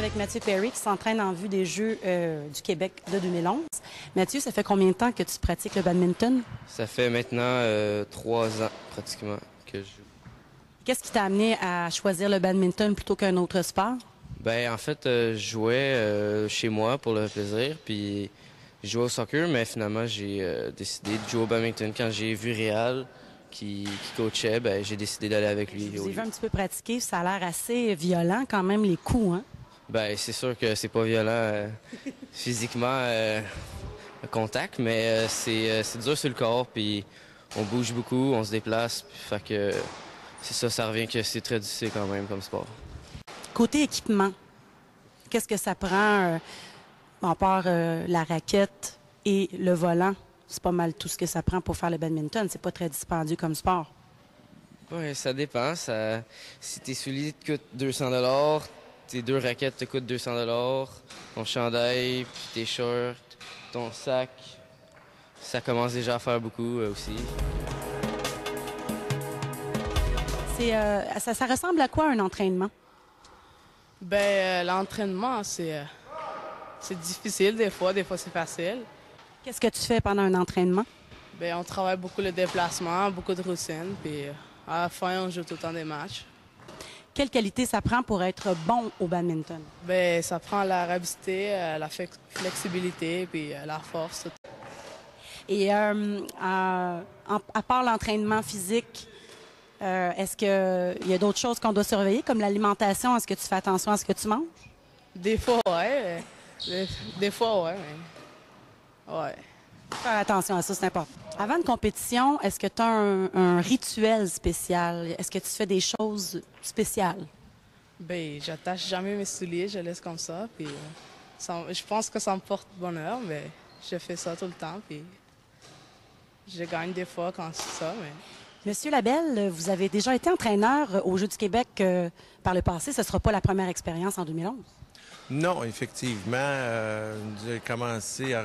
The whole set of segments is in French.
avec Mathieu Perry qui s'entraîne en vue des Jeux du Québec de 2011. Mathieu, ça fait combien de temps que tu pratiques le badminton? Ça fait maintenant 3 ans pratiquement que je joue. Qu'est-ce qui t'a amené à choisir le badminton plutôt qu'un autre sport? Ben en fait, je jouais chez moi pour le plaisir, puis je jouais au soccer, mais finalement j'ai décidé de jouer au badminton quand j'ai vu Réal qui coachait. Ben j'ai décidé d'aller avec lui. Je vous ai vu un petit peu pratiquer, ça a l'air assez violent quand même les coups, hein? Ben c'est sûr que c'est pas violent physiquement le contact, mais c'est dur sur le corps, puis on bouge beaucoup, on se déplace, puis fait que c'est ça, ça revient que c'est très difficile quand même comme sport. Côté équipement, qu'est-ce que ça prend, à part la raquette et le volant? C'est pas mal tout ce que ça prend pour faire le badminton. C'est pas très dispendieux comme sport. Oui, ça dépend. Si tes souliers te coûtent 200 $, tes 2 raquettes te coûtent 200 $, ton chandail, puis tes shorts, ton sac, ça commence déjà à faire beaucoup aussi. Ça ressemble à quoi un entraînement? L'entraînement, c'est difficile des fois c'est facile. Qu'est-ce que tu fais pendant un entraînement? On travaille beaucoup le déplacement, beaucoup de routines, puis à la fin, on joue tout le temps des matchs. Quelle qualité ça prend pour être bon au badminton? Ça prend la rapidité, la flexibilité, puis la force. Et à part l'entraînement physique, est-ce qu'il y a d'autres choses qu'on doit surveiller, comme l'alimentation? Est-ce que tu fais attention à ce que tu manges? Des fois, ouais. Des fois, ouais. Ouais. Faire attention à ça, c'est important. Avant une compétition, est-ce que tu as un rituel spécial? Est-ce que tu fais des choses spéciales? J'attache jamais mes souliers, je laisse comme ça. Puis, je pense que ça me porte bonheur, mais je fais ça tout le temps. Puis, je gagne des fois quand c'est ça, mais... Monsieur Labelle, vous avez déjà été entraîneur aux Jeux du Québec par le passé. Ce ne sera pas la première expérience en 2011. Non, effectivement. J'ai commencé à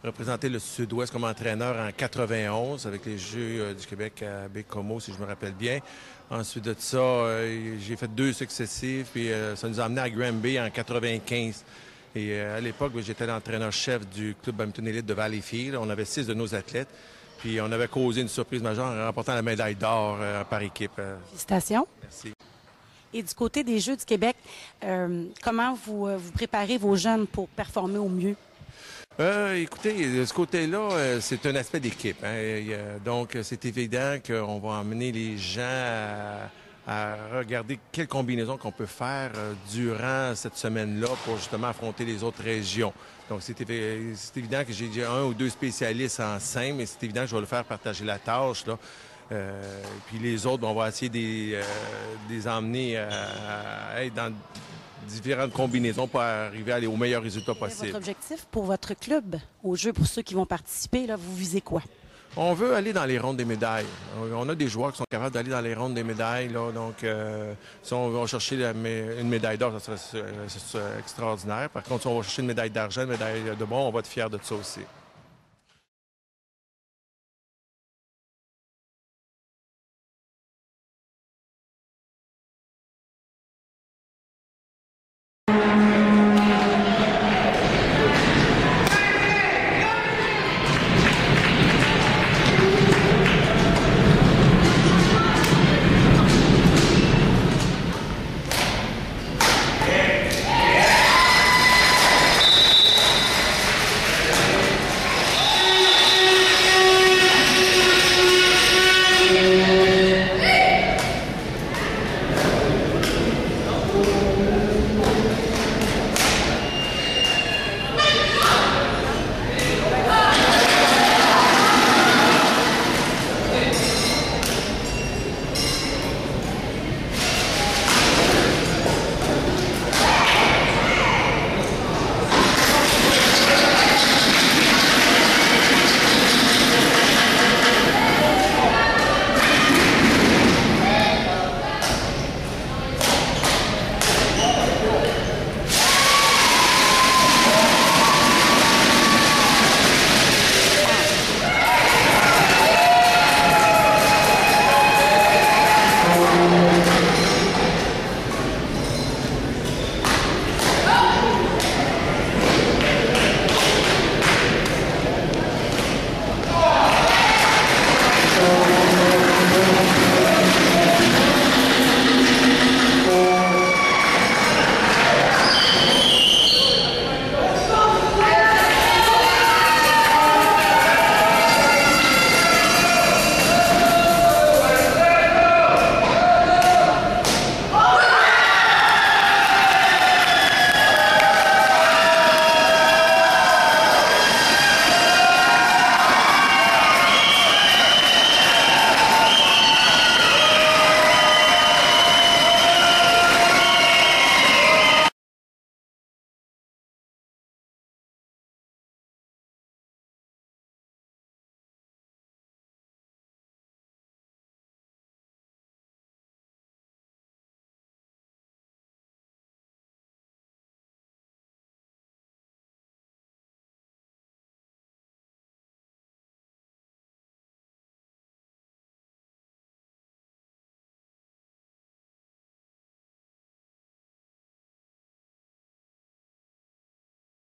représenter le Sud-Ouest comme entraîneur en 91 avec les Jeux du Québec à Baie-Comeau, si je me rappelle bien. Ensuite de ça, j'ai fait 2 successifs, puis ça nous a amené à Granby en 95. Et à l'époque, j'étais l'entraîneur-chef du club badminton élite de Valleyfield. On avait 6 de nos athlètes. Puis on avait causé une surprise majeure en remportant la médaille d'or par équipe. Félicitations. Merci. Et du côté des Jeux du Québec, comment vous préparez vos jeunes pour performer au mieux? Écoutez, de ce côté-là, c'est un aspect d'équipe. Donc, c'est évident qu'on va emmener les gens à regarder quelles combinaisons qu'on peut faire durant cette semaine-là pour justement affronter les autres régions. Donc, c'est évident que j'ai 1 ou 2 spécialistes en simple, mais c'est évident que je vais le faire partager la tâche, là. Puis les autres, on va essayer de les emmener à être dans différentes combinaisons pour arriver aux meilleurs résultats possibles. Votre objectif pour votre club, aux Jeux, pour ceux qui vont participer, là, vous visez quoi? On veut aller dans les rondes des médailles. On a des joueurs qui sont capables d'aller dans les rondes des médailles. Là, donc, si on va chercher une médaille d'or, ça serait extraordinaire. Par contre, si on va chercher une médaille d'argent, une médaille de bronze, on va être fiers de ça aussi.